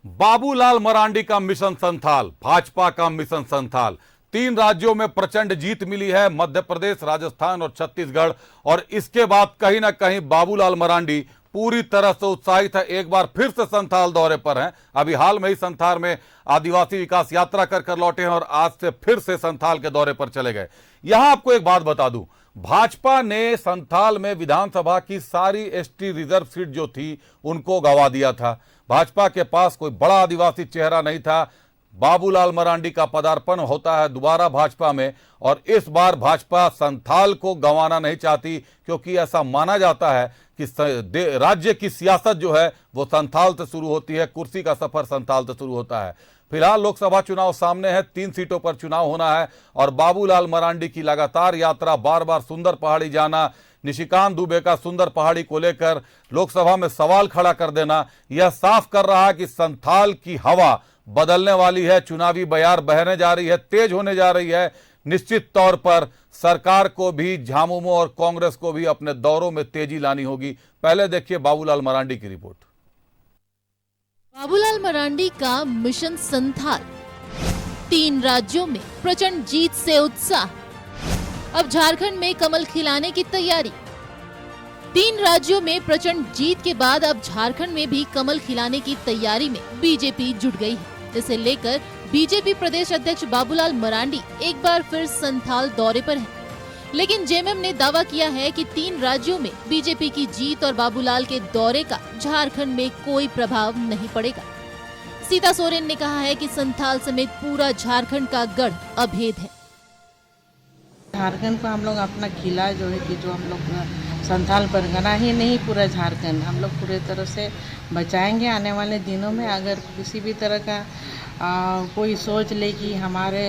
बाबूलाल मरांडी का मिशन संथाल, भाजपा का मिशन संथाल। 3 राज्यों में प्रचंड जीत मिली है, मध्य प्रदेश, राजस्थान और छत्तीसगढ़। और इसके बाद कहीं ना कहीं बाबूलाल मरांडी पूरी तरह से उत्साहित है, एक बार फिर से संथाल दौरे पर हैं। अभी हाल में ही संथाल में आदिवासी विकास यात्रा कर लौटे हैं और आज से फिर से संथाल के दौरे पर चले गए। यहां आपको एक बात बता दूं, भाजपा ने संथाल में विधानसभा की सारी एसटी रिजर्व सीट जो थी उनको गंवा दिया था। भाजपा के पास कोई बड़ा आदिवासी चेहरा नहीं था। बाबूलाल मरांडी का पदार्पण होता है दोबारा भाजपा में, और इस बार भाजपा संथाल को गंवाना नहीं चाहती, क्योंकि ऐसा माना जाता है कि राज्य की सियासत जो है वो संथाल से शुरू होती है, कुर्सी का सफर संथाल से शुरू होता है। फिलहाल लोकसभा चुनाव सामने है, 3 सीटों पर चुनाव होना है और बाबूलाल मरांडी की लगातार यात्रा, बार बार सुंदर पहाड़ी जाना, निशिकांत दुबे का सुंदर पहाड़ी को लेकर लोकसभा में सवाल खड़ा कर देना, यह साफ कर रहा है कि संथाल की हवा बदलने वाली है, चुनावी बयार बहने जा रही है, तेज होने जा रही है। निश्चित तौर पर सरकार को भी, झामुमो और कांग्रेस को भी अपने दौरों में तेजी लानी होगी। पहले देखिए बाबूलाल मरांडी की रिपोर्ट। बाबूलाल मरांडी का मिशन संथाल, 3 राज्यों में प्रचंड जीत से उत्साह, अब झारखंड में कमल खिलाने की तैयारी। 3 राज्यों में प्रचंड जीत के बाद अब झारखंड में भी कमल खिलाने की तैयारी में बीजेपी जुट गई है। इसे लेकर बीजेपी प्रदेश अध्यक्ष बाबूलाल मरांडी एक बार फिर संथाल दौरे पर हैं। लेकिन जेएमएम ने दावा किया है कि 3 राज्यों में बीजेपी की जीत और बाबूलाल के दौरे का झारखंड में कोई प्रभाव नहीं पड़ेगा। सीता सोरेन ने कहा है कि संथाल समेत पूरा झारखंड का गढ़ अभेद है। झारखंड को हम लोग अपना किला जो है कि जो हम लोग संथाल परगना ही नहीं, पूरा झारखंड हम लोग पूरे तरह से बचाएंगे। आने वाले दिनों में अगर किसी भी तरह का कोई सोच ले कि हमारे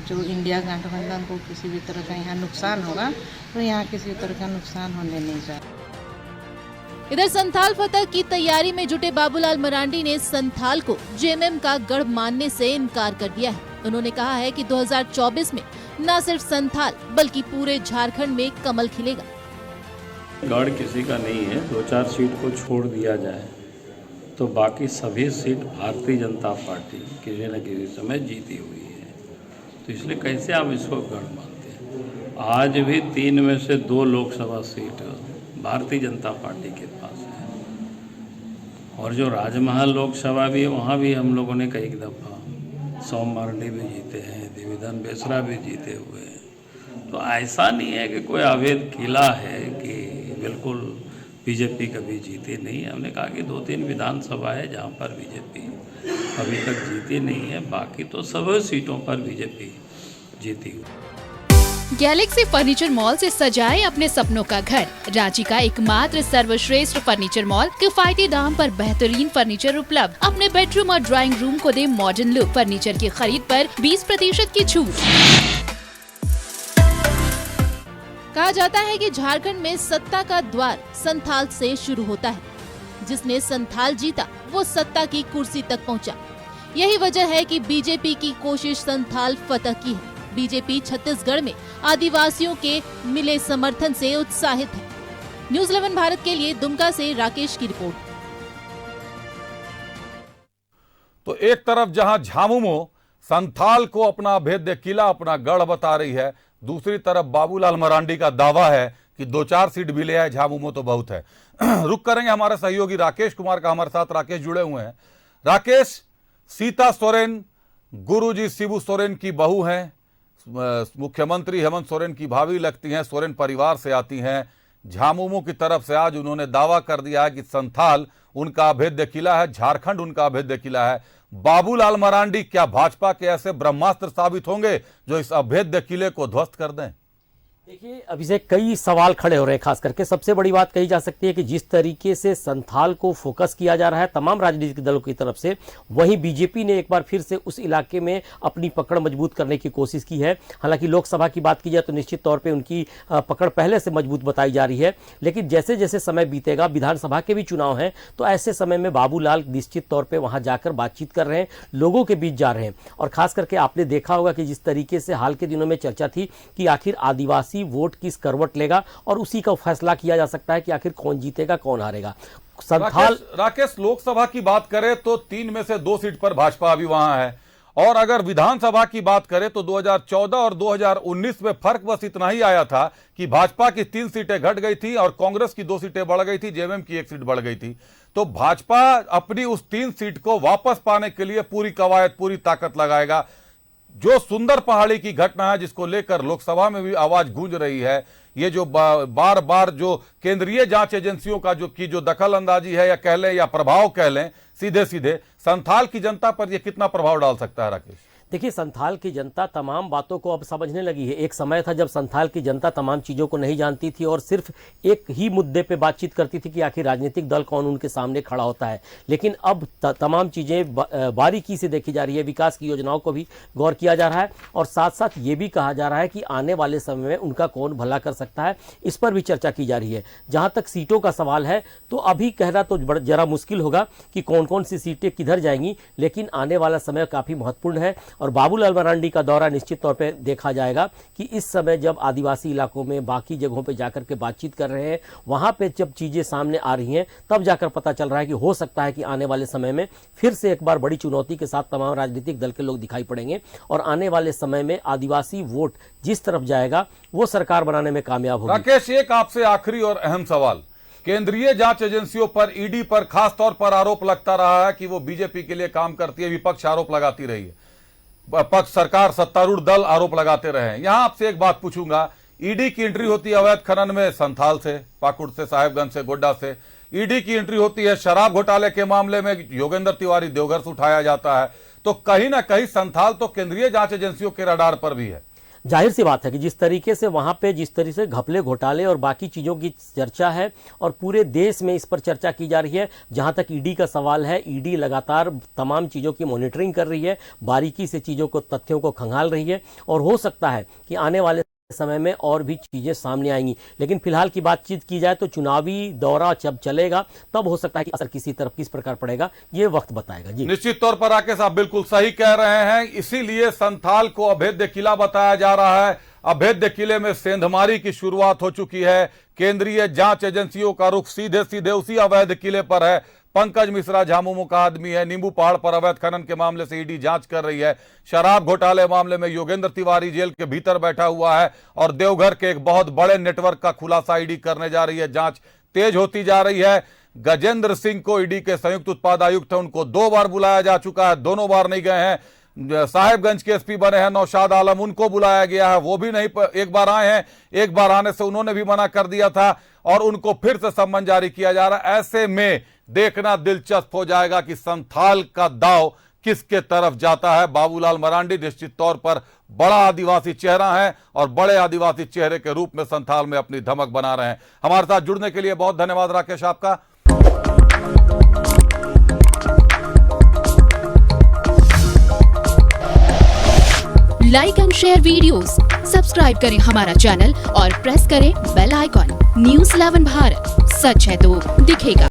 जो इंडिया गठबंधन को किसी भी तरह का यहाँ नुकसान होगा, तो यहाँ किसी तरह का नुकसान होने नहीं जा रहा। इधर संथाल फतह की तैयारी में जुटे बाबूलाल मरांडी ने संथाल को जेएमएम का गढ़ मानने से इनकार कर दिया है। उन्होंने कहा है कि 2024 में न सिर्फ संथाल बल्कि पूरे झारखंड में कमल खिलेगा। गढ़ किसी का नहीं है, 2-4 सीट को छोड़ दिया जाए तो बाकी सभी सीट भारतीय जनता पार्टी किसी न किसी समय जीती हुई है, तो इसलिए कैसे आप इसको गढ़ मानते हैं। आज भी 3 में से 2 लोकसभा सीट भारतीय जनता पार्टी के पास है, और जो राजमहल लोकसभा भी है वहाँ भी हम लोगों ने कई दफ़ा सोम मरांडी भी जीते हैं, देवीधन बेसरा भी जीते हुए हैं। तो ऐसा नहीं है कि कोई अवैध किला है कि बिल्कुल बीजेपी कभी जीती नहीं है। हमने कहा कि 2-3 विधानसभा है जहाँ पर बीजेपी अभी तक जीती नहीं है, बाकी तो सभी सीटों पर बीजेपी जीती हुई। गैलेक्सी फर्नीचर मॉल से सजाए अपने सपनों का घर। रांची का एकमात्र सर्वश्रेष्ठ फर्नीचर मॉल, किफायती दाम पर बेहतरीन फर्नीचर उपलब्ध। अपने बेडरूम और ड्राइंग रूम को दे मॉडर्न लुक। फर्नीचर की खरीद पर 20% की छूट। कहा जाता है कि झारखंड में सत्ता का द्वार संथाल से शुरू होता है। जिसने संथाल जीता वो सत्ता की कुर्सी तक पहुंचा। यही वजह है कि बीजेपी की कोशिश संथाल फतह की है। बीजेपी छत्तीसगढ़ में आदिवासियों के मिले समर्थन से उत्साहित है। न्यूज़ 11 भारत के लिए दुमका से राकेश की रिपोर्ट। तो एक तरफ जहां झामुमो संथाल को अपना अभेद्य किला, अपना गढ़ बता रही है, दूसरी तरफ बाबूलाल मरांडी का दावा है कि 2-4 सीट भी ले आए, झामुमो तो बहुत है। रुक करेंगे हमारे सहयोगी राकेश कुमार का, हमारे साथ राकेश जुड़े हुए हैं। राकेश, सीता सोरेन गुरुजी शिबू सोरेन की बहू हैं, मुख्यमंत्री हेमंत सोरेन की भाभी लगती हैं, सोरेन परिवार से आती हैं। झामुमो की तरफ से आज उन्होंने दावा कर दिया है कि संथाल उनका अभेद्य किला है, झारखंड उनका अभेद्य किला है। बाबूलाल मरांडी क्या भाजपा के ऐसे ब्रह्मास्त्र साबित होंगे जो इस अभेद्य किले को ध्वस्त कर दें? देखिए, अभी से कई सवाल खड़े हो रहे हैं। खास करके सबसे बड़ी बात कही जा सकती है कि जिस तरीके से संथाल को फोकस किया जा रहा है तमाम राजनीतिक दलों की तरफ से, वहीं बीजेपी ने एक बार फिर से उस इलाके में अपनी पकड़ मजबूत करने की कोशिश की है। हालांकि लोकसभा की बात की जाए तो निश्चित तौर पर उनकी पकड़ पहले से मजबूत बताई जा रही है, लेकिन जैसे जैसे समय बीतेगा, विधानसभा के भी चुनाव हैं, तो ऐसे समय में बाबूलाल निश्चित तौर पर वहां जाकर बातचीत कर रहे हैं, लोगों के बीच जा रहे हैं। और खास करके आपने देखा होगा कि जिस तरीके से हाल के दिनों में चर्चा थी कि आखिर आदिवासी वोट किस करवट लेगा और उसी का फैसला किया जा सकता है कि आखिर कौन जीतेगा कौन हारेगा। संथाल राकेश लोकसभा की बात करें तो 3 में से 2 सीट पर भाजपा अभी वहां है, और अगर विधानसभा की बात करें तो 2014 और 2019 में फर्क बस इतना ही आया था कि भाजपा की 3 सीटें घट गई थी और कांग्रेस की 2 सीटें बढ़ गई थी, जेएमएम की 1 सीट बढ़ गई थी। तो भाजपा अपनी उस 3 सीट को वापस पाने के लिए पूरी कवायद, पूरी ताकत लगाएगा। जो सुंदर पहाड़ी की घटना है जिसको लेकर लोकसभा में भी आवाज गूंज रही है, ये जो बार बार जो केंद्रीय जांच एजेंसियों का जो दखल अंदाजी है, या कह लें या प्रभाव कह लें, सीधे सीधे संथाल की जनता पर यह कितना प्रभाव डाल सकता है राकेश? देखिए, संथाल की जनता तमाम बातों को अब समझने लगी है। एक समय था जब संथाल की जनता तमाम चीज़ों को नहीं जानती थी और सिर्फ एक ही मुद्दे पे बातचीत करती थी कि आखिर राजनीतिक दल कौन उनके सामने खड़ा होता है। लेकिन अब तमाम चीज़ें बारीकी से देखी जा रही है, विकास की योजनाओं को भी गौर किया जा रहा है और साथ साथ ये भी कहा जा रहा है कि आने वाले समय में उनका कौन भला कर सकता है, इस पर भी चर्चा की जा रही है। जहाँ तक सीटों का सवाल है तो अभी कहना तो जरा मुश्किल होगा कि कौन कौन सी सीटें किधर जाएंगी, लेकिन आने वाला समय काफ़ी महत्वपूर्ण है और बाबूलाल मरांडी का दौरा निश्चित तौर पे देखा जाएगा कि इस समय जब आदिवासी इलाकों में बाकी जगहों पे जाकर के बातचीत कर रहे हैं, वहां पे जब चीजें सामने आ रही हैं, तब जाकर पता चल रहा है कि हो सकता है कि आने वाले समय में फिर से एक बार बड़ी चुनौती के साथ तमाम राजनीतिक दल के लोग दिखाई पड़ेंगे और आने वाले समय में आदिवासी वोट जिस तरफ जाएगा वो सरकार बनाने में कामयाब होगी। राकेश, एक आपसे आखिरी और अहम सवाल, केंद्रीय जांच एजेंसियों पर, ईडी पर खास तौर पर आरोप लगता रहा है कि वो बीजेपी के लिए काम करती है, विपक्ष आरोप लगाती रही है, पक्ष सरकार सत्तारूढ़ दल आरोप लगाते रहे हैं। यहां आपसे एक बात पूछूंगा, ईडी की एंट्री होती है अवैध खनन में संथाल से, पाकुड़ से, साहेबगंज से, गोड्डा से। ईडी की एंट्री होती है शराब घोटाले के मामले में, योगेंद्र तिवारी देवघर से उठाया जाता है। तो कहीं ना कहीं संथाल तो केंद्रीय जांच एजेंसियों के रडार पर भी है। जाहिर सी बात है कि जिस तरीके से वहां पे जिस तरीके से घपले घोटाले और बाकी चीजों की चर्चा है और पूरे देश में इस पर चर्चा की जा रही है, जहां तक ईडी का सवाल है, ईडी लगातार तमाम चीजों की मॉनिटरिंग कर रही है, बारीकी से चीजों को, तथ्यों को खंगाल रही है और हो सकता है कि आने वाले समय में और भी चीजें सामने आएंगी। लेकिन फिलहाल की बातचीत की जाए तो चुनावी दौरा जब चलेगा तब हो सकता है कि असर किसी तरफ किस प्रकार पड़ेगा, ये वक्त बताएगा। जी निश्चित तौर पर राकेश आप बिल्कुल सही कह रहे हैं, इसीलिए संथाल को अभेद्य किला बताया जा रहा है। अभेद्य किले में सेंधमारी की शुरुआत हो चुकी है। केंद्रीय जांच एजेंसियों का रुख सीधे सीधे उसी अवैध किले पर है। पंकज मिश्रा झामुमो का आदमी है, नींबू पहाड़ पर अवैध खनन के मामले से ईडी जांच कर रही है। शराब घोटाले मामले में योगेंद्र तिवारी जेल के भीतर बैठा हुआ है और देवघर के एक बहुत बड़े नेटवर्क का खुलासा ईडी करने जा रही है। जांच तेज होती जा रही है। गजेंद्र सिंह को ईडी के संयुक्त उत्पाद आयुक्त है, उनको 2 बार बुलाया जा चुका है, दोनों बार नहीं गए हैं। साहेबगंज के एसपी बने हैं नौशाद आलम, उनको बुलाया गया है, वो भी नहीं, एक बार आए हैं, एक बार आने से उन्होंने भी मना कर दिया था और उनको फिर से सम्मन जारी किया जा रहा है। ऐसे में देखना दिलचस्प हो जाएगा कि संथाल का दाव किसके तरफ जाता है। बाबूलाल मरांडी निश्चित तौर पर बड़ा आदिवासी चेहरा है और बड़े आदिवासी चेहरे के रूप में संथाल में अपनी धमक बना रहे हैं। हमारे साथ जुड़ने के लिए बहुत धन्यवाद राकेश आपका। Like and share videos, subscribe करें हमारा चैनल और प्रेस करें बेल आइकॉन। न्यूज़ 11 भारत, सच है तो दिखेगा।